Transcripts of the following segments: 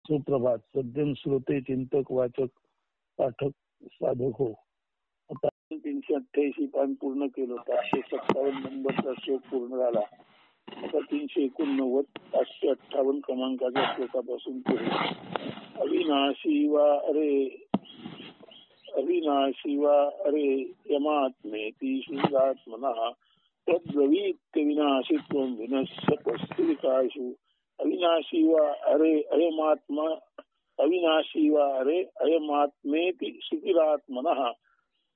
सुप्रभात. सज्जन श्रोते, चिंतक, वाचक, पाठक, साधक हो. आता 388 पान पूर्ण केलं. 557 नंबरचा श्लोक पूर्ण झाला. आता 389 558 क्रमांकाच्या श्लोकापासून पुढे. अविनाशी वा अरे यमात्मेति शुद्धात्मनः तद्ब्रवीत् विनाशित्वं विनश्य पश्चिकाशु. अविनाशी वा अरे अयमात्मेति सुखिरात्मनः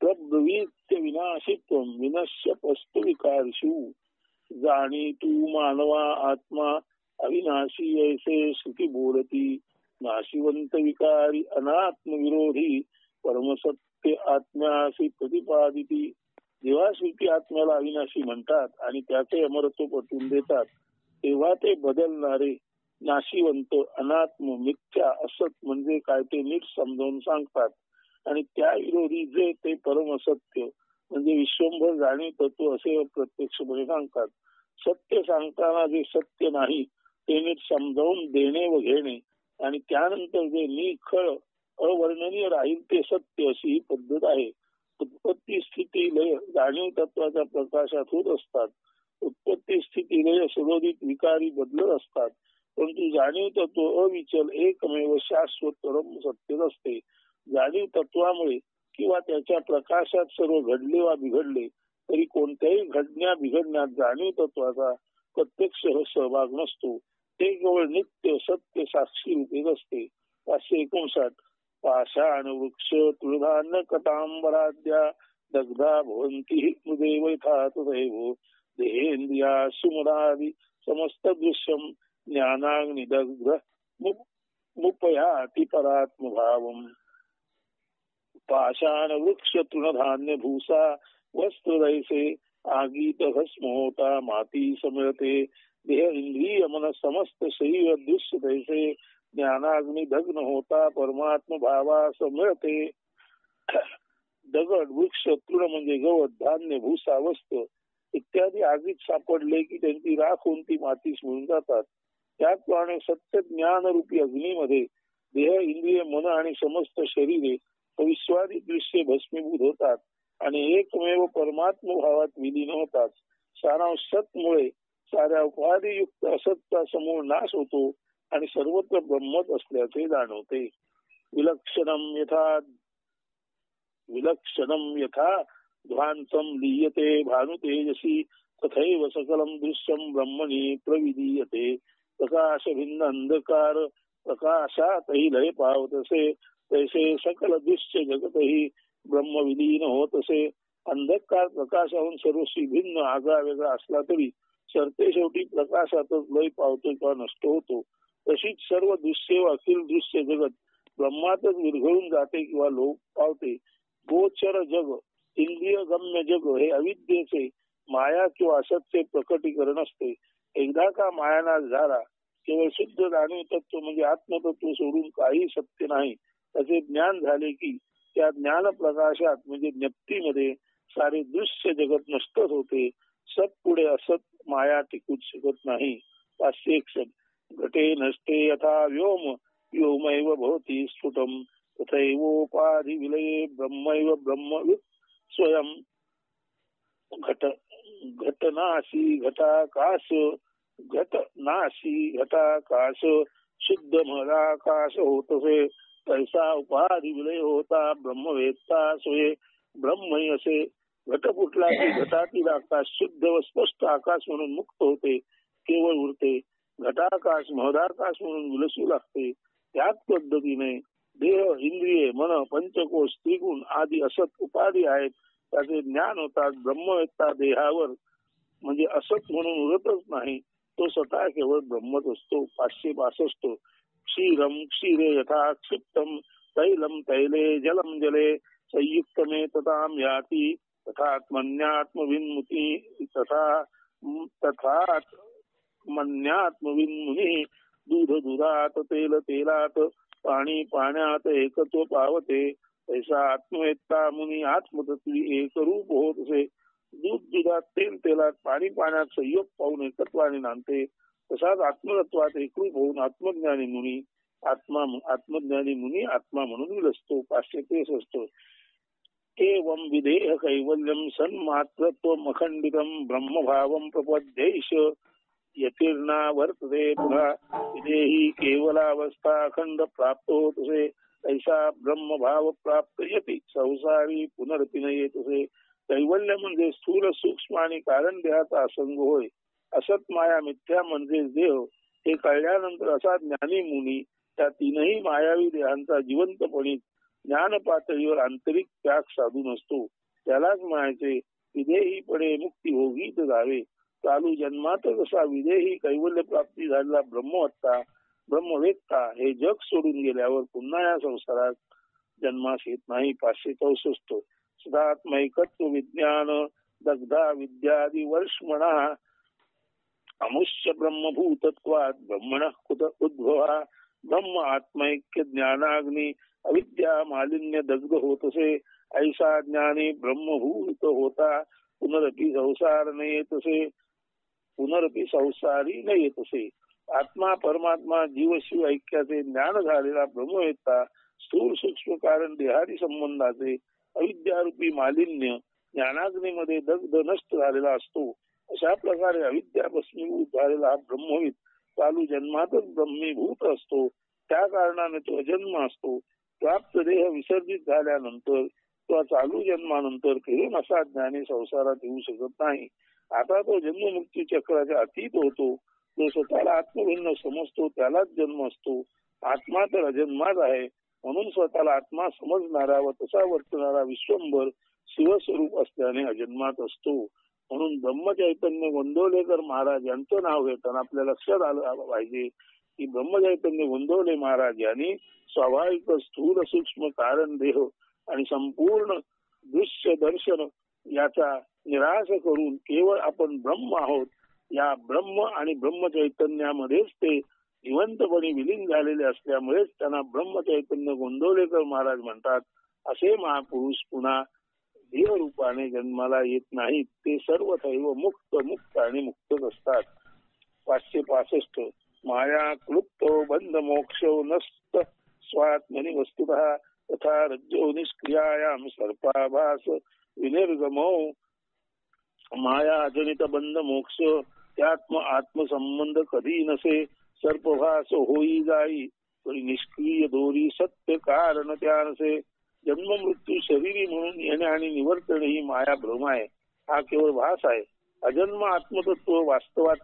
प्रब्रवीत्य विनाशित्वं विनश्य पस्तु विकारिषु. जाणी तू मानवा आत्मा अविनाशी ऐसे सुखी बोलती, नाशिवंत विकारी अनात्म विरोधी परमसत्य आत्म्यासी प्रतिपादिती. जेव्हा सुखी आत्म्याला अविनाशी म्हणतात आणि त्याचे अमरत्व पटवून देतात, तेव्हा ते बदलणारे नाशिवंत अनात्म मिथ्या असत म्हणजे काय ते नीट समजावून सांगतात. आणि त्या विरोधी जे ते परमसत्य म्हणजे विश्वंभर जाणीव तत्व असे प्रत्यक्षपणे सांगतात. सत्य सांगताना जे सत्य नाही ते नीट समजावून देणे व घेणे आणि त्यानंतर जे निखळ अवर्णनीय राहील ते सत्य, अशी ही पद्धत आहे. उत्पत्ती स्थिती लय जाणीव तत्वाच्या प्रकाशात होत असतात. उत्पत्ती स्थिती लय सुरोधित विकारी बदलत असतात, परंतु जाणीव तत्व अविचल एकमेव शाश्वत परम सत्य असते. जाणीव तत्वामुळे किंवा त्याच्या प्रकाशात सर्व घडले वा बिघडले तरी कोणत्याही घडण्या बिघडण्यात जाणीव तत्वाचा प्रत्यक्ष सहभाग नसतो. ते केवळ नित्य सत्य साक्षी रूपेच असते. 559 पाषाण वृक्ष तुळधान्य कटांबराद्या दग्धा भवंती हृदय वैथा तदैव देहेंद्रिया सुमरादि समस्त दृश्यम ज्ञानाग्निदग्ध मुपयाति परात्मभावम्. पाषाण वृक्ष तृणधान्य भूसा वस्त्रदैसे आगीत भस्म होता माती समिळते. देह इंद्रिय मन समस्त शरीर दृश्य दैसे ज्ञानाग्नि दग्न होता परमात्म भावा समिळते. दगड वृक्ष तृण म्हणजे गवत धान्य भूसा वस्त्र इत्यादी आगीत सापडले की त्यांची राख होऊन ती मातीस मिळून जातात. त्याचप्रमाणे सत्य ज्ञान रूपी अग्नीमध्ये देह इंद्रिय मन आणि समस्त शरीरे विश्वादी दृश्य भस्मीभूत होतात आणि एकमेव परमात्म भावात विलीन होतात. सारांश सत्मुळे साऱ्या उपाधियुक्त असतचा समूळ नाश होतो आणि सर्वत्र ब्रह्मच असल्याचे जाणवते. विलक्षणम यथा ध्वांसम लीयते भानुतेजसी तथैव सकलम दृश्यम ब्रह्मणी प्रविदीयते. प्रकाश भिन्न अंधकार प्रकाशातही लय पावतसे तैसे सकल दृश्य जगतही ब्रह्म विलीन होत असे. अंधकार प्रकाशाहून सर्वस्वी भिन्न आगळा वेगळा असला तरी सरते शेवटी प्रकाशातच लय पावतो किंवा नष्ट होतो. तशीच सर्व दृश्य व अखिल दृश्य जगत ब्रह्मातच विरघळून जाते किंवा लोप पावते. गोचर जग इंद्रिय गम्य जग हे अविद्येचे माया किंवा असतचे प्रकटीकरण असते. एकदा का मायानाश झाला केवळ शुद्ध जाणीव तत्व म्हणजे आत्मतत्व सोडून काही सत्य नाही त्याचे ज्ञान झाले की त्या ज्ञान प्रकाशात म्हणजे ज्ञप्तीमध्ये सारे दृश्य जगत नष्टच होते. सत पुढे असत माया टिकूच शकत नाही. 561 घटे नष्टे यथा व्योम व्योमैव भवति स्फुटम तथैवोपाधि विलये ब्रह्मैव ब्रह्मवित् स्वयं. घटनाशी घटाकाश शुद्ध मदाकाश होतसे तैसा उपाधि विलय होता ब्रह्मवेत्ता सोये ब्रह्मही असे. घट फुटला की घटातील आकाश शुद्ध व स्पष्ट आकाश म्हणून मुक्त होते, केवळ उरते. घटाकाश महदाकाश म्हणून विलसू लागते. त्याच पद्धतीने देह इंद्रिये मन पंचकोश त्रिगुण आदी असत उपाधी आहेत त्याचे ज्ञान होतात. ब्रह्मवेत्ता देहावर म्हणजे असत म्हणून उरतच नाही, तो स्वतः केवळ ब्रह्मच असतो. 562 क्षीरम क्षीरे यथा क्षिप्तम तैलम तैले जलम जले संयुक्तमे तथाम याति तथात्मन्यात्मविन्मुति तथात्मन्यात्मविन्मुनि. दूध दुधात तेल तेलात पाणी पाण्यात एकत्व पावते तैसा आत्मवेत्ता मुनी आत्मतत्वी एकरूप होत असे. दूध दुधात तेल तेलात पाणी पाण्यात संयोग पाहून एकत्वाने नांदते तसाच आत्मतत्वात एकरूप होऊन आत्मज्ञानी मुनी आत्मज्ञानी मुनी आत्मा म्हणून विलसतो. 563. एवं विधेय कैवल्यम सन्मात्रत्वम अखंडितम ब्रह्मभावम प्रपद्यैष यतीर्णा वर्तते पुनः विधेही केवलावस्था अखंड प्राप्त होतसे ऐसा ब्रह्मभाव प्राप्त यती संसारी पुनरपि न येतसे. कैवल्य म्हणजे स्थूल सूक्ष्म आणि कारण देहाचा असंग होय. असत माया मिथ्या म्हणजे देह हे कळल्यानंतर असा ज्ञानी मुनी त्या तीनही मायावी देहांचा जिवंतपणे ज्ञान पातळीवर आंतरिक त्याग साधून असतो. त्यालाच म्हणायचे विधेहीपणे मुक्ती होगीत जावे. चालू जन्मात जसा विधेही कैवल्य प्राप्ती झालेला ब्रह्मवेत्ता हे जग सोडून गेल्यावर पुन्हा या संसारात जन्मास येत नाही. 564. सदात्मैकत्व विज्ञान दग्धा विद्यादि वर्षमणा अमुष्य ब्रह्मभूतत्वात् ब्रह्मणः कुत उद्भवा. ब्रह्म आत्मैक्य ज्ञानाग्नी अविद्या मालिन्य दग्ध होतसे ऐसा ज्ञानी ब्रह्मभूत होता पुनरपि संसारी न येतसे. आत्मा परमात्मा जीवशिव ऐक्याचे ज्ञान झालेला ब्रह्मवेत्ता स्थूल सूक्ष्म कारण देहादी संबंधाचे अविद्यारूपी मालिन्य ज्ञानाग्नीमध्ये दग्ध नष्ट झालेला असतो. अशा प्रकारे अविद्या भस्मीभूत झालेला हा ब्रह्मविद चालू जन्मातच ब्रह्मीभूत असतो. त्या कारणाने तो अजन्म असतो. प्राप्त देह विसर्जित झाल्यानंतर किंवा चालू जन्मानंतर फिरून असा ज्ञानी संसारात येऊ शकत नाही. आता तो जन्ममुक्ती चक्राच्या अतीत होतो. जो स्वतःला आत्मभिन्न समजतो त्यालाच जन्म असतो. आत्मा तर अजन्माच आहे म्हणून स्वतःला आत्मा समजणारा व तसा वर्तणारा विश्वंभर शिवस्वरूप असल्याने अजन्मात असतो. म्हणून ब्रह्मचैतन्य गोंदवलेकर महाराज यांचं नाव घेताना आपल्या लक्षात आलं पाहिजे की ब्रह्मचैतन्य गोंदवले महाराज यांनी स्वाभाविक स्थूल सूक्ष्म कारण देह आणि संपूर्ण दृश्य दर्शन याचा निराश करून केवळ आपण ब्रह्म आहोत या ब्रह्म आणि ब्रह्मचैतन्यामध्येच ते जिवंतपणे विलीन झालेले असल्यामुळेच त्यांना ब्रह्मचैतन्य गोंदवलेकर महाराज म्हणतात. असे महापुरुष पुन्हा देह रूपाने जन्माला येत नाहीत. ते सर्वथैव मुक्त आणि मुक्तच असतात. 565. माया क्लुप्तो बंध मोक्षो नस्त स्वात्मनि वस्तुतः तथा रज्जो निष्क्रियायाम सर्पाभास विनिर्गमो. माया जनित बंध मोक्ष त्यात्म आत्मसंबंध कधी नसे. सर्पभास होई जाई निष्क्रिय दोरी सत्य कारण त्या नसे. जन्म मृत्यू शरीरी म्हणून येणे आणि निवर्तन ही माया भ्रम आहे. हा केवळ भास आहे. अजन्म आत्मतत्व वास्तवात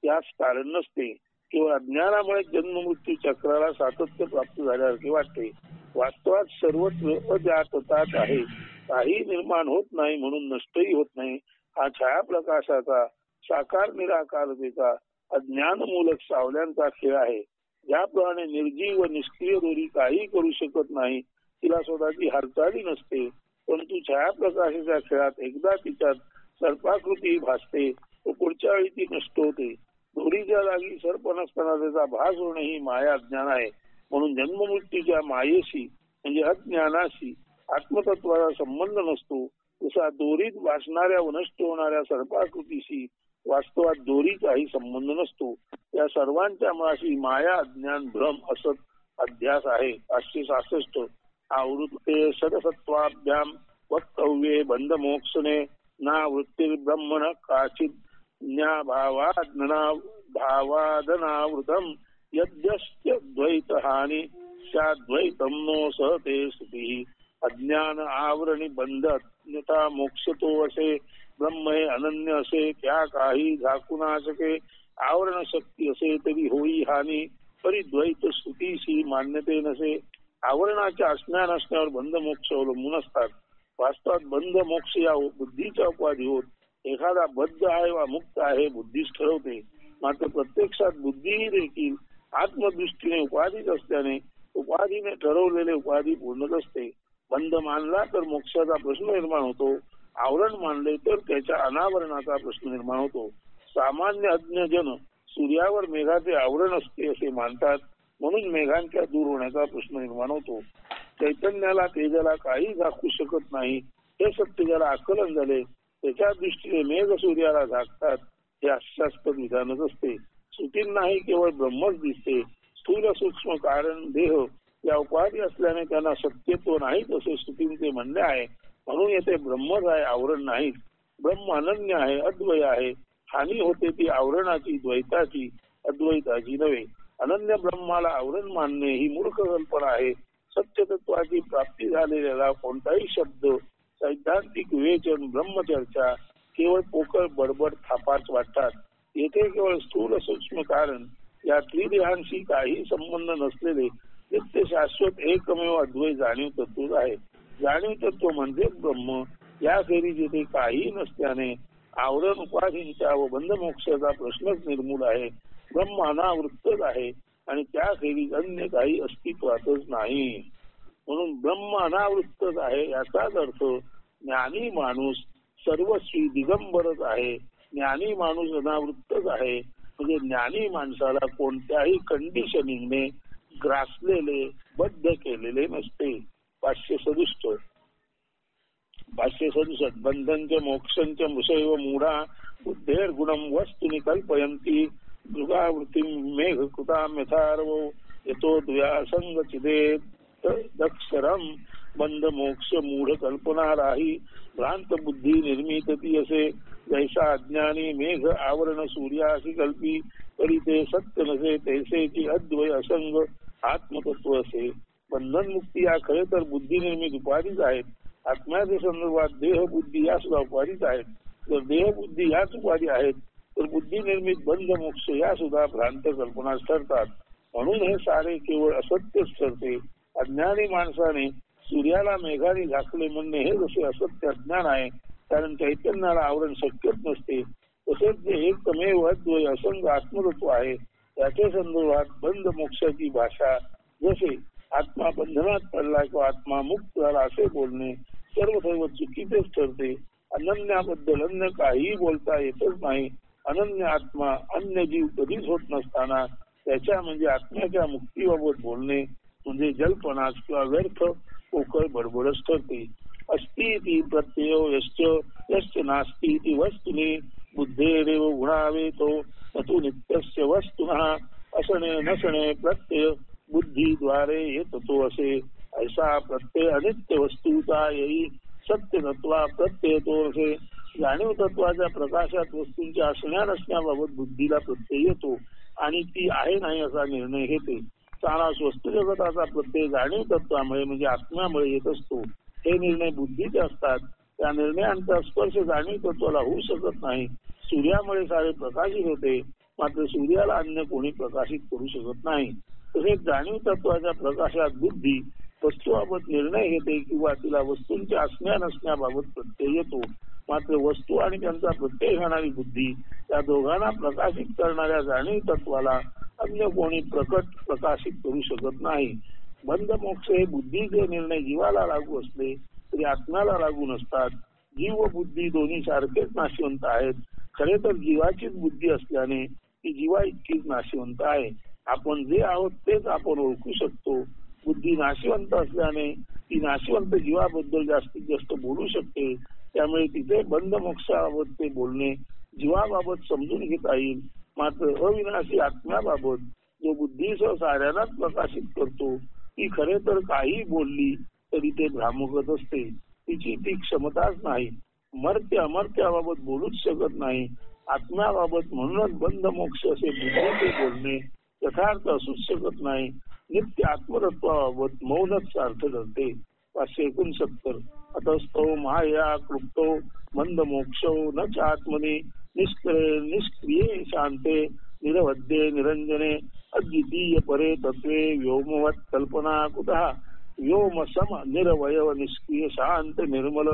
त्यास कारण नसते. केवळ अज्ञानामुळे जन्म मृत्यू चक्राला सातत्य प्राप्त झाल्यासारखे वाटते. वास्तवात सर्वत्र अजाततात आहे. काही निर्माण होत नाही म्हणून नष्टही होत नाही. हा छायाप्रकाशाचा साकार निराकारतेचा अज्ञानमूलक सावल्यांचा खेळ आहे. ज्याप्रमाणे निर्जीव व निष्क्रिय दोरी काही करू शकत नाही, तिला स्वतःची हालचाली नसते, परंतु छायाप्रकाशाच्या खेळात एकदा तिच्यात सर्पाकृती भासते व पुढच्या वेळी ती नष्ट होते. दोरीच्या जागी सर्प नसताना त्याचा भास होणे ही माया अज्ञान आहे. म्हणून जन्ममृत्यूच्या मायेशी म्हणजे अज्ञानाशी आत्मतत्वाचा संबंध नसतो. तसा दोरीत भासणाऱ्या व नष्ट होणाऱ्या सर्पाकृतीशी वास्तवात दोरीचाही संबंध नसतो. या सर्वांच्या मुळाशी माया अज्ञान भ्रम असत अध्यास आहे. 566. आवृत्ते सदसत्वाभ्याम वक्तव्ये बंध मोक्षणे ना वृत्तिर्ब्रह्मण काचित भावादनावृतम यद्यश्च हानी स्याद्वैतम नो सहते स्तुती. अज्ञान आवरणी बंध अन्यथा मोक्षतो असे ब्रह्म हे अनन्य असे त्या काही झाकू ना शके. आवरण शक्ती असे तरी होई हानी परिद्वैत स्तुतीशी मान्यते नसे. आवरणाच्या असण्या नसण्यावर बंध मोक्ष अवलंबून असतात. वास्तवात बंध मोक्ष या बुद्धीच्या उपाधी होत. एखादा बद्ध आहे वा मुक्त आहे बुद्धीच ठरवते. मात्र प्रत्यक्षात बुद्धी देखील आत्मदृष्टीने उपाधीच असल्याने उपाधीने ठरवलेले उपाधी पूर्णच असते. बंध मानला तर मोक्षाचा प्रश्न निर्माण होतो. आवरण मानले तर त्याच्या अनावरणाचा प्रश्न निर्माण होतो. सामान्य अज्ञ जन सूर्यावर मेघाचे आवरण असते असे मानतात, म्हणून मेघांच्या दूर होण्याचा प्रश्न निर्माण होतो. चैतन्याला तेजाला काही झाकू शकत नाही हे सत्य ज्याला आकलन झाले त्याच्या दृष्टीने मेघ सूर्याला झाकतात हे हास्यास्पद विधानच असते. श्रुतींनाही केवळ ब्रह्मच दिसते. स्थूल सूक्ष्म कारण देह या उपाधी असल्याने त्यांना सत्यत्व नाहीच असे श्रुतींचे म्हणणे आहे. म्हणून येथे ब्रह्मच आहे, आवरण नाही. ब्रह्म अनन्य आहे, अद्वय आहे. हानी होते ती आवरणाची, द्वैताची, अद्वैताची नव्हे. अनन्य ब्रह्माला आवरण मानणे ही मूर्ख कल्पना आहे. सत्य तत्वाची प्राप्ती झालेल्याला कोणताही शब्द, सैद्धांतिक विवेचन, ब्रह्मचर्चा केवळ पोकळ बडबड थापाच वाटतात. येथे केवळ स्थूल सूक्ष्म कारण या त्रिदेहांशी काही संबंध नसलेले नित्य शाश्वत एकमेव अद्वय जाणीव तत्व आहे. जाणीव तत्व म्हणजे ब्रह्म. याखेरीज येथे काही नसल्याने आवरण उपाधींचा व बंधमोक्षाचा प्रश्नच निर्मूल आहे. ब्रह्म अनावृत्तच आहे आणि त्याखेरीज अन्य काही अस्तित्वातच नाही. म्हणून ब्रह्म अनावृत्तच आहे याचाच अर्थ ज्ञानी माणूस सर्वस्वी दिगंबरच आहे. ज्ञानी माणूस अनावृत्तच आहे म्हणजे ज्ञानी माणसाला कोणत्याही कंडिशनिंगने ग्रासलेले, बद्ध केलेले नसते. 567 बंधनच मोक्षंच मृषैव मूढा बुद्धेर गुणम वस्तुनि कल्पयन्ति मृगावृत्ती मेघ कृताम यथार्वो यतो द्व्यासंग चिदेत दक्षरम बंध मोक्ष मूढ कल्पना राही भ्रांत बुद्धी निर्मित ती असे. जैसा अज्ञानी मेघ आवरण सूर्यासी कल्पी तरी ते सत्य नसे तैसेची अद्वय असंग आत्मतत्व असे. बंधन मुक्ती या खरे तर बुद्धी निर्मित उपाधीच आहेत. आत्म्याच्या संदर्भात देह बुद्धी या सुद्धा उपाधीच आहेत. जर देह बुद्धी याच उपाधी आहेत तर बुद्धी निर्मित बंध मोक्ष या सुद्धा भ्रांत कल्पना ठरतात. म्हणून हे सारे केवळ असत्यच ठरते. अज्ञानी माणसाने सूर्याला मेघाने झाकले म्हणणे हे जसे असत्य अज्ञान आहे, कारण चैतन्याला आवरण शक्यच नसते, तसेच जे एकमेव अद्वय असंग आत्मतत्व आहे त्याच्या संदर्भात बंध मोक्षाची भाषा, जसे आत्मा बंधनात पडला किंवा आत्मा मुक्त झाला असे बोलणे सर्व चुकीचेच ठरते. अनन्याबद्दल अन्य काहीही बोलता येतच नाही. अनन्य आत्मा अन्य जीव कधीच होत नसताना त्याच्या म्हणजे आत्म्याच्या मुक्तीबाबत बोलणे म्हणजे जल्पनाच किंवा व्यर्थ पोकळ बडबडच ठरते. अस्ति ती प्रत्ययो यश्च नास्ति ती वस्तुनी बुद्धेरेव गुणावेतो तू नित्यस्य वस्तुनः असणे नसणे प्रत्यय बुद्धीद्वारे येतो तो असे. ऐसा प्रत्यय अनित्य वस्तूचा येई सत्य तत्वा प्रत्यय तो असे. जाणीव तत्वाच्या प्रकाशात वस्तूंच्या असण्या नसण्याबाबत बुद्धीला प्रत्यय येतो आणि ती आहे नाही असा निर्णय घेते. सारा वस्तू जगताचा प्रत्यय जाणीव तत्वामुळे म्हणजे आत्म्यामुळे येत असतो. हे निर्णय बुद्धीचे असतात. त्या निर्णयांचा स्पर्श जाणीव तत्वाला होऊ शकत नाही. सूर्यामुळे सारे प्रकाशित होते, मात्र सूर्याला अन्य कोणी प्रकाशित करू शकत नाही. तसेच जाणीव तत्वाच्या प्रकाशात बुद्धी वस्तूबाबत निर्णय घेते किंवा तिला वस्तूंच्या असण्या नसण्याबाबत प्रत्यय येतो, मात्र वस्तू आणि त्यांचा प्रत्यय घेणारी बुद्धी त्या दोघांना प्रकाशित करणाऱ्या जाणीव तत्वाला अन्य कोणी प्रकाशित करू शकत नाही. बंध मोक्ष हे बुद्धीचे निर्णय जीवाला लागू असले तरी आत्म्याला लागू नसतात. जीव व बुद्धी दोन्ही सारखेच नाशिवंत आहेत. खरे तर जीवाचीच बुद्धी असल्याने ती जीवा इतकीच नाशिवंत आहे. आपण जे आहोत तेच आपण ओळखू शकतो. बुद्धी नाशिवंत असल्याने ती नाशिवंत जीवाबद्दल जास्तीत जास्त बोलू शकते. त्यामुळे तिचे बंध मोक्षाबाबत ते बोलणे जीवाबाबत समजून घेता येईल. मात्र अविनाशी आत्म्याबाबत जो बुद्धीसह साऱ्यांनाच प्रकाशित करतो ती खरे तर काही बोलली तरी ते भ्रामकच असते. तिची ती क्षमताच नाही. मर्त्य अमर्त्याबाबत बोलूच शकत नाही. आत्म्याबाबत म्हणूनच बंध मोक्ष असे बुद्धीचे बोलणे यथार्थ असूच शकत नाही. नित्य आत्मतत्वाबाबत मौनच सार्थ ठरते. 569 अतस्तो माया क्लुप्तो मंद मोक्षो न च आत्मनि निष्क्रिये शांते निरवध्ये निरंजने अद्वितीय परे तत्वे व्योमवत कल्पना कुतः व्योम सम निरवयव निष्क्रिय शांत निर्मल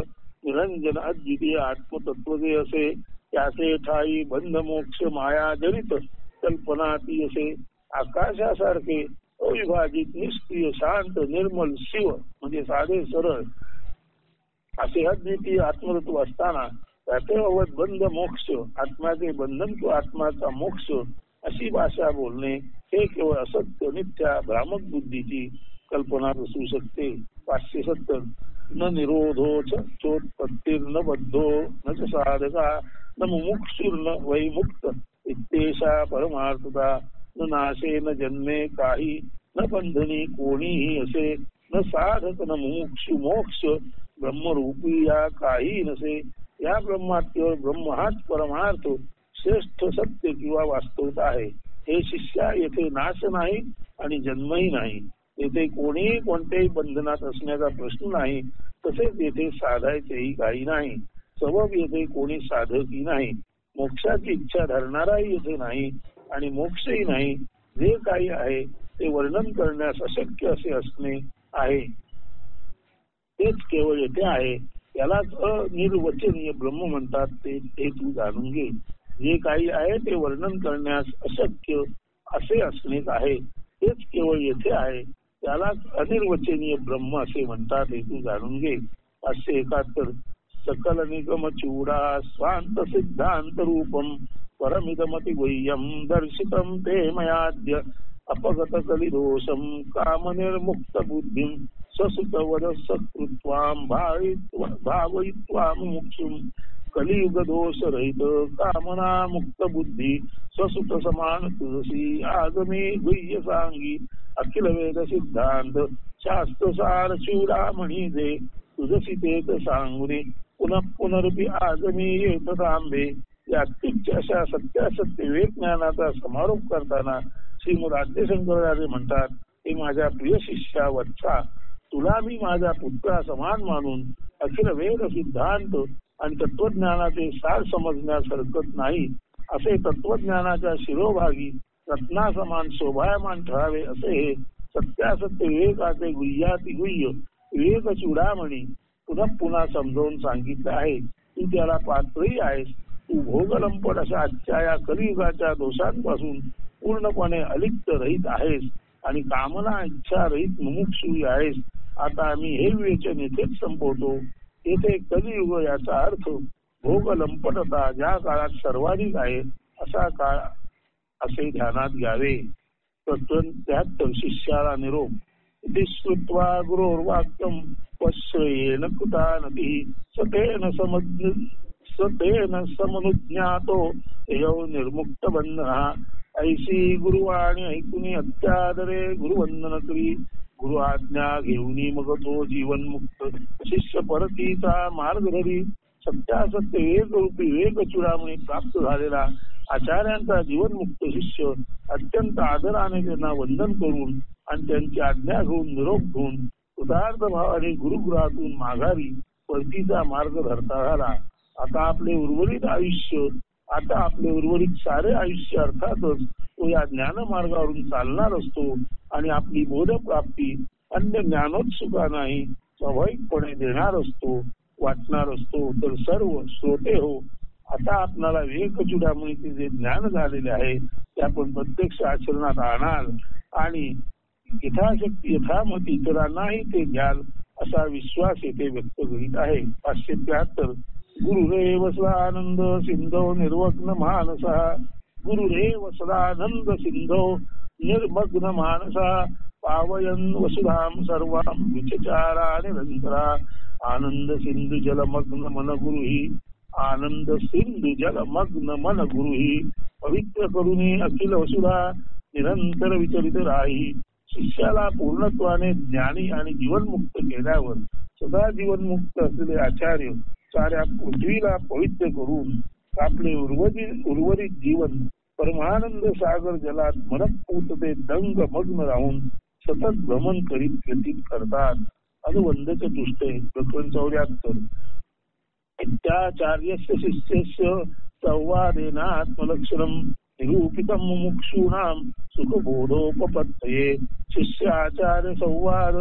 निरंजन अद्वितीय आत्मतत्वजे असे. त्याचे ठाई बंध मोक्ष माया जनित कल्पना ती असे. आकाशासारखे अविभाजित निष्क्रिय शांत निर्मल शिव म्हणजे साधे सरळ असे अद्वितीय आत्मतत्व असताना त्याचे अवध बंध मोक्ष आत्म्याचे बंधन किंवा आत्म्याचा मोक्ष अशी भाषा बोलणे हे केवळ असत्य मिथ्या भ्रामक बुद्धीची कल्पना असू शकते. 570 न निरोधो चोत्पत्तीर्न बद्धो न साधका न मुमुक्षुर्न वै मुक्त इत्तेषा परमार्थता न नाशे न जन्मे काही न बंधनी कोणीही असे न साधक न मोक्ष ब्रह्मरूपी या काही नसे. या ब्रह्मात केवळ ब्रह्म हाच परमार्थ श्रेष्ठ सत्य किंवा वास्तवता आहे. हे शिष्या, येथे नाश नाही आणि जन्मही नाही. येथे कोणीही कोणत्याही बंधनात असण्याचा प्रश्न नाही. तसेच येथे साधायचेही काही नाही. सबब येथे कोणी साधकही नाही. मोक्षाची इच्छा धरणाराही येथे नाही आणि मोक्षही नाही. जे काही आहे ते वर्णन करण्यास अशक्य असे असणे आहे तेच केवळ येथे आहे. यालाच अनिर्वचनीय ब्रह्म म्हणतात. ते तू जाणून घे. जे काही आहे ते वर्णन करण्यास अशक्य असे असणेच आहे तेच केवळ येथे आहे. त्यालाच अनिर्वचनीय ब्रह्म असे म्हणतात. हे तू जाणून घे. 571 सकल निगम चूडा स्वांत सिद्धांत रूपम परमिदमति गुह्यम दर्शितम ते मयाद्य अपगत कलिदोषम कामनिर्मुक्त बुद्धिं ससुत वद सत्कृत्वाम भावयित्वा मुमुक्षुम कलियुग दोष रहित कामना मुक्त बुद्धी स्वसुत समान तुलसी आगमे गुह्य सांगी अखिल वेद सिद्धांत शास्त्र सार चूडामणी जे तुझसी तेच सांगुने पुनर्पुनरपी आगमी येत तांबे. या अशा सत्यासत्य विवेक ज्ञानाचा समारोप करताना श्रीमद आद्यशंकराचार्य म्हणतात, हे माझ्या प्रिय शिष्या वत्सा, तुला मी माझ्या पुत्रा समान मानून अखिल वेद सिद्धांत आणि तत्वज्ञानाचे सार समजण्यास हरकत नाही. असे तत्वज्ञानाच्या शिरोभागी रत्नासमान शोभायमान ठरावे असे हे सत्यासत्य विवेकाचे गुह्याती गुह्य विवेक चूडामणी पुन्हा पुन्हा समजावून सांगितले आहे. तू त्याला पात्रही आहेस. तू भोगलंपट अशा आजच्या या कलियुगाच्या दोषांपासून पूर्णपणे अलिप्त रहित आहेस आणि कामना इच्छा रहित मुमुक्षुही आहेस. आता आम्ही हे विवेचन येथेच संपवतो. येथे कलियुग याचा अर्थ भोगलंपटता ज्या काळात सर्वाधिक आहे असा काळ असे ध्यानात घ्यावे. 73 शिष्याला निरोप. श्रुत्वा गुरोर्वाक्यम पश्येन कृतानती सतेन समनुज्ञातो यो निर्मुक्त बंधना. ऐशी गुरुवाणी ऐकुनी अत्यादरे गुरुवंदन करी गुरु आज्ञा घेऊनी मग तो जीवन मुक्त. शिष्य परतीचा मार्ग धरी सत्यासत्य विवेक रूपी विवेक चूडामणी प्राप्त झालेला आचार्यांचा जीवनमुक्त शिष्य अत्यंत आदराने त्यांना वंदन करून आणि त्यांची आज्ञा घेऊन निरोप घेऊन कृतार्थ भावाने गुरुगृहातून माघारी परतीचा मार्ग धरता झाला. आता आपले उर्वरित सारे आयुष्य अर्थातच तो या ज्ञानमार्गावरून चालणार असतो आणि आपली बोधप्राप्ती अन्य ज्ञानोत्सुका नाही स्वाभाविकपणे देणार असतो, वाटणार असतो. तर सर्व श्रोते हो, आता आपणाला विवेक चूडामणीचे जे ज्ञान झालेले आहे ते आपण प्रत्यक्ष आचरणात आणाल आणि यथाशक्ती यथामती इतरांनाही ते द्याल असा विश्वास येथे व्यक्त करीत आहे. 573 गुरुरेव सदानंद सिंधो निर्वग्न मानसा. गुरुरेव सदानंद सिंधो निर्मग्न मानसा. पावयन वसुधाम सर्वाम विचचारा निरंतरा. आनंद सिंधु जलमग्न मन गुरुही. आनंद सिंधु जलमग्न मन गुरुही. पवित्र करुणी अखिल वसुधा निरंतर विचलित राही. शिष्याला पूर्णत्वाने ज्ञानी आणि जीवनमुक्त केल्यावर सदा जीवनमुक्त असलेले आचार्य साऱ्या पृथ्वीला पवित्र करून आपले उर्वरित जीवन परमानंद सागर जलात मनपूत ते दंग मग्न राहून सतत भ्रमण करीत व्यतीत करतात. अनुवंदच दुष्टे. प्रकरण 74 इत्याचार्यस्य शिष्यस्य संवादेनात्मलक्षणं निरूपितं मुमुक्षूणां सुखबोधोपपत्तये. शिष्य आचार्य संवाद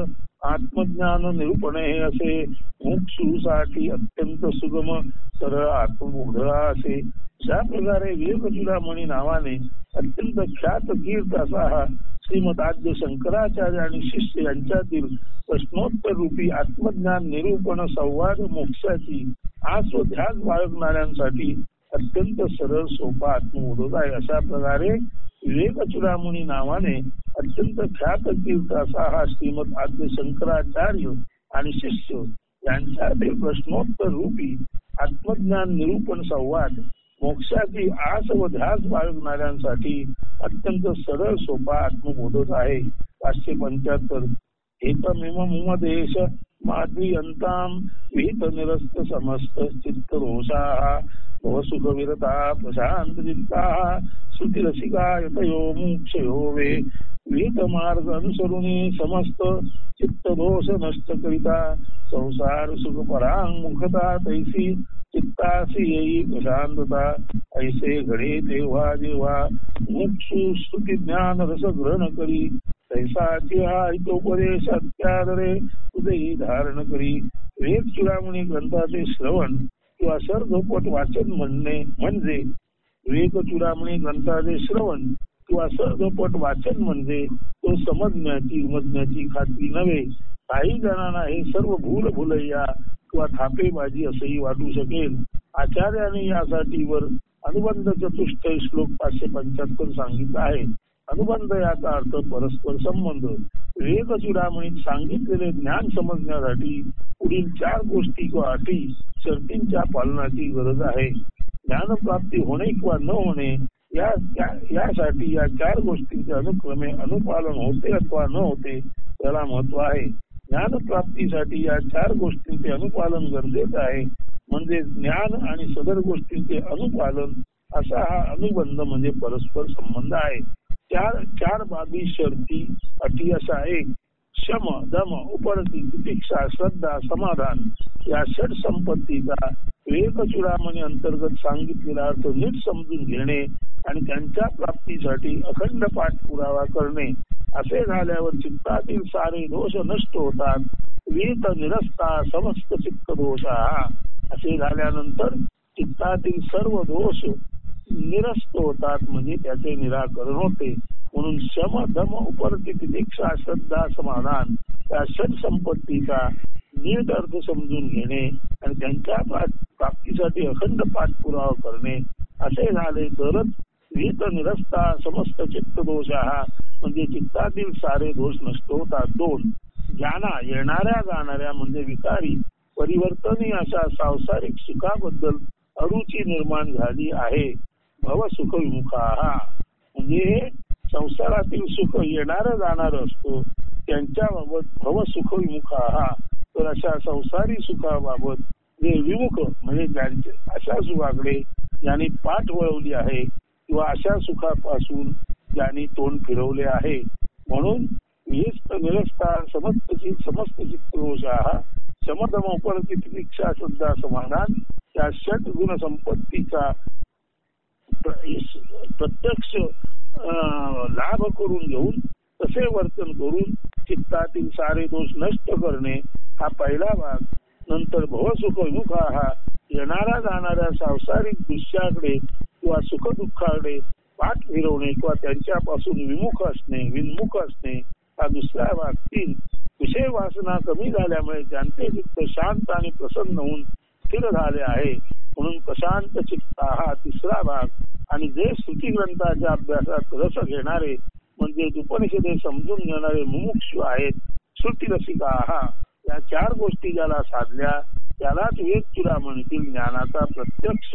आत्मज्ञान निरूपणे असे मुमुक्षूसाठी अत्यंत सुगम सरळ आत्मबोध असे. अशा प्रकारे विवेक चूडामणी नावाने अत्यंत ख्यात कीर्त असा हा श्रीमद आद्य शंकराचार्य आणि शिष्य यांच्यातील प्रश्नोत्तर रूपी आत्मज्ञान निरूपण संवाद मोक्षाची आस्वध्यास बाळगणाऱ्यांसाठी अत्यंत सरळ सोपा आत्मबोध आहे. अशा प्रकारे विवेक चूडामणी नावाने अत्यंत ख्यात कीर्त असा हा श्रीमद आद्य शंकराचार्य आणि शिष्य यांच्यातील प्रश्नोत्तर रूपी आत्मज्ञान निरूपण संवाद मोक्षाची आस व ध्यास बाळगणाऱ्यांसाठी अत्यंत सरळ सोपा आत्मबोधच आहे. 575 एकमेव देश माद्रियंताम विहित निरस्त समस्त चित्त दोषा भवसुख विरता प्रशांत चित्ता श्रुती रसिका यतयो मोक्षयो वे विहित मार्ग अनुसरुनी समस्त चित्त दोष नष्ट करिता संसार सुख परांमुखता तैसी चित्तासी येई प्रशांतता. ऐसे घडे तेव्हा जेव्हा मुक्षु स्तुती ज्ञान रस ग्रहण करी तैसाची हा हितोपदेश अत्यादरे उदयी धारण करी. वेद चूडामणी ग्रंथाचे श्रवण किंवा सरधोपट वाचन म्हणणे म्हणजे विवेक चूडामणी ग्रंथाचे श्रवण किंवा सरधोपट वाचन म्हणजे तो समजण्याची खात्री नव्हे. काही जणांना हे सर्व भूलभुलैया किंवा थापेबाजी असंही वाटू शकेल. आचार्याने यासाठी वर अनुबंध चतुष्टय श्लोक 575 सांगितला आहे. अनुबंध याचा अर्थ परस्पर संबंध. विवेक चूडामणीत सांगितलेले ज्ञान समजण्यासाठी पुढील 4 गोष्टी किंवा अटी शर्तींच्या पालनाची गरज आहे. ज्ञानप्राप्ती होणे किंवा न होणे यासाठी या 4 गोष्टींचे अनुक्रमे अनुपालन होते अथवा न होते त्याला महत्व आहे. ज्ञानप्राप्तीसाठी या 4 गोष्टींचे अनुपालन गरजेचे आहे. म्हणजे ज्ञान आणि सदर गोष्टींचे अनुपालन असा हा अनुबंध म्हणजे परस्पर संबंध आहे. चार बाबी शर्ती अटी असा एक शम दम उपरती तितिक्षा श्रद्धा समाधान या षट संपत्तीचा विवेक चूडामणी अंतर्गत सांगितलेला अर्थ नीट समजून घेणे आणि त्यांच्या प्राप्तीसाठी अखंड पाठपुरावा करणे. असे झाल्यावर चित्तातील सारे दोष नष्ट होतात. विहित निरस्ता समस्त चित्त दोषा. असे झाल्यानंतर चित्तातील सर्व दोष निरस्त होतात म्हणजे त्याचे निराकरण होते. म्हणून शम दम उपरती तितिक्षा श्रद्धा समाधान या षट संपत्तीचा नीट अर्थ समजून घेणे आणि त्यांच्या प्राप्तीसाठी अखंड पाठपुरावा करणे असे झाले तरच विहित निरस्ता समस्त चित्त दोष म्हणजे चित्तातील सारे दोष नष्ट होतात. 2 ज्ञाना येणाऱ्या जाणाऱ्या म्हणजे विकारी परिवर्तनीय अशा सांसारिक सुखाबद्दल अरुची निर्माण झाली आहे. भव सुख विमुखा म्हणजे संसारातील सुख येणारं जाणारं असतो त्यांच्याबाबत भव सुख विमुखा. तर अशा संसारी सुखाबाबत जे विमुख म्हणजे ज्यांचे अशा सुखाकडे ज्यांनी पाठ वळवली आहे किंवा अशा सुखापासून ज्यांनी तोंड फिरवले आहे. म्हणून विहित निरस्ता समस्त चित्त दोषा समदम उपरती तितिक्षा श्रद्धा समाधान या षट गुण संपत्तीचा प्रत्यक्ष लाभ करून घेऊन तसे वर्तन करून चित्तातील सारे दोष नष्ट करणे हा पहिला भाग. नंतर भवसुख विमुखा येणाऱ्या जाणाऱ्या सांसारिक दृश्याकडे किंवा सुख दुःखाकडे पाठ फिरवणे किंवा त्यांच्यापासून विमुख असणे हा दुसरा भाग. 3 विषय वासना कमी झाल्यामुळे ज्यांचे चित्त शांत आणि प्रसन्न होऊन स्थिर झाले आहे म्हणून प्रशांत चित्त हा तिसरा भाग. आणि जे स्तुती ग्रंथाच्या अभ्यासात रस घेणारे म्हणजे उपनिषदे समजून घेणारे मुमुक्षु आहेत श्रुती रसिका या 4 गोष्टी ज्याला साधल्या त्यालाच वेद चूडामणीतील ज्ञानाचा प्रत्यक्ष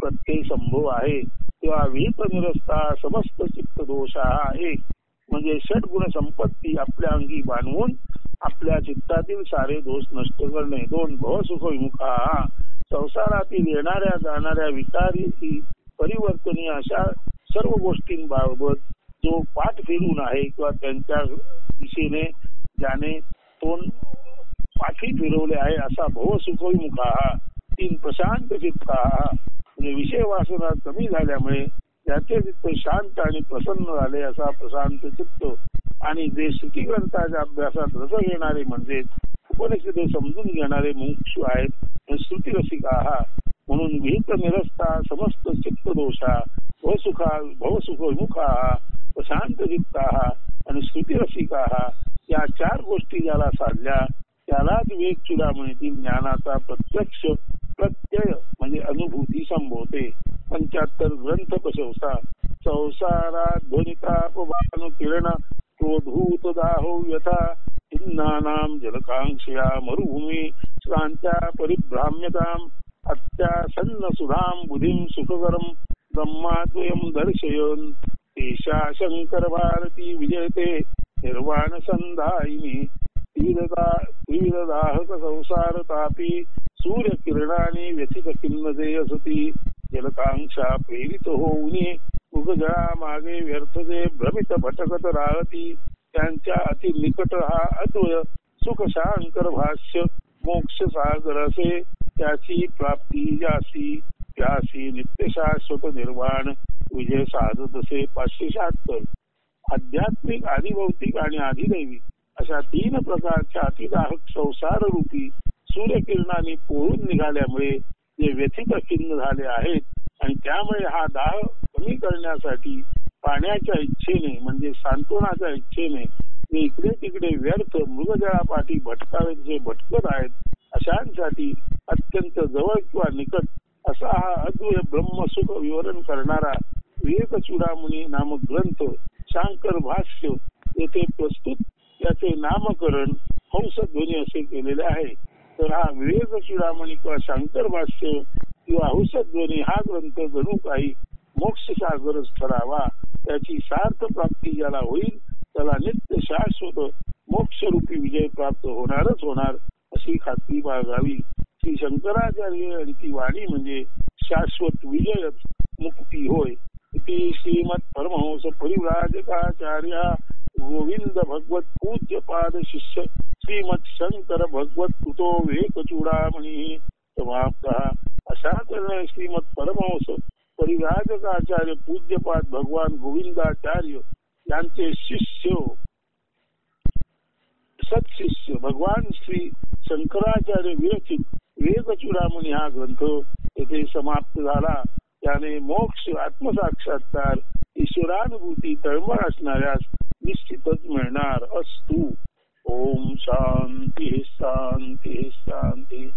प्रत्यय संभव आहे. तेव्हा विहित निरस्ता समस्त चित्त दोष हा एक म्हणजे षट गुण संपत्ती आपल्या अंगी बांधवून आपल्या चित्तातील सारे दोष नष्ट करणे. 2 भवसुख विमुखा संसारातील येणाऱ्या जाणाऱ्या विकारी परिवर्तनीय अशा सर्व गोष्टींबाबत जो पाठ फिरून आहे किंवा त्यांच्या दिशेने ज्याने तोंड पाठी फिरवले आहे असा भवसुख विमुखा. 3 प्रशांत चित्ता म्हणजे विषय वासना कमी झाल्यामुळे त्याचे चित्त शांत आणि प्रसन्न झाले असा प्रशांत चित्त. आणि जे श्रुती ग्रंथाच्या अभ्यासात रस घेणारे म्हणजे उपनिषदे समजून घेणारे मुमुक्षु आहेत श्रुती रसिका म्हणून विहित निरस्ता समस्त चित्त दोषा भवसुख विमुखा प्रशांत चित्ता आणि श्रुती रसिका या 4 गोष्टी ज्याला साधल्या त्यालाच वेद चूडामणीतील ज्ञानाचा प्रत्यक्ष प्रत्यय म्हणजे अनुभूती संभवते. 75 ग्रंथ प्रशंसा संसारात ध्वनितापवान किरण क्रोधूत दाहो यथा चिन्नानां जलकांक्षया मरुभूमी श्रांत्या परिभ्राम्यतां अत्यासन्न सुधाम बुधिम सुखकरम ब्रह्माद्वयम दर्शयन तेषा शंकर भारती विजयते निर्वाण संधायिनी त्रिविधदाहक संसार तापी सूर्य किरणाने व्यथित खिन्नते असती जलकांक्षा प्रेरित होऊनी मुगजळा मागे व्यर्थते भ्रमित भटकत राहती त्यांच्या अति निकट हा अद्वय सुख शांकर भाष्य मोक्ष सागर असे त्याची प्राप्ती जासी त्यासी नित्य शाश्वत निर्वाण विजय साधत असे. 576. आध्यात्मिक आदिभौतिक आणि आदिदैविक अशा 3 प्रकारच्या अतिदाहक संसार रूपी सूर्यकिरणाने पोळून निघाल्यामुळे जे व्यथित खिन्न झाले आहेत आणि त्यामुळे हा दाह कमी करण्यासाठी पाण्याच्या इच्छेने म्हणजे सांत्वनाच्या इच्छेने जे इकडे तिकडे व्यर्थ मृगजळापाठी भटकावेत जे भटकत आहेत अशांसाठी अत्यंत जवळ किंवा निकट असा हा अद्वय ब्रह्मसुख विवरण करणारा विवेक चूडामणी नामक ग्रंथ शांकर भाष्य येथे प्रस्तुत त्याचे नामकरण हंसध्वनी असे केलेले आहे. तर हा विवेक चूडामणी किंवा शांकर भाष्य किंवा हंसध्वनी हा ग्रंथ जणू काही मोक्ष सागरच ठरावा. त्याची सार्थ प्राप्ती ज्याला होईल त्याला नित्य शाश्वत मोक्षरूपी विजय प्राप्त होणारच होणार अशी खात्री बाळगावी. श्री शंकराचार्य यांची वाणी म्हणजे शाश्वत विजयच मुक्ती होय. इति श्रीमद परमहंस परिव्राजकाचार्य गोविंद भगवत पूज्य पाद शिष्य श्रीमद शंकर भगवत कृतो विवेक चूडामणी समाप्त. अशा तऱ्हेने श्रीमद परमहंस परिव्राजकाचार्य पूज्यपाद भगवान गोविंदाचार्य यांचे शिष्य सत्शिष्य भगवान श्री शंकराचार्य विरचित विवेक चूडामणी हा ग्रंथ येथे समाप्त झाला. त्याने मोक्ष आत्मसाक्षात्कार ईश्वरानुभूती तळमळ असणाऱ्यास निश्चितच मिळणार असतो. ओम शांती शांती शांती.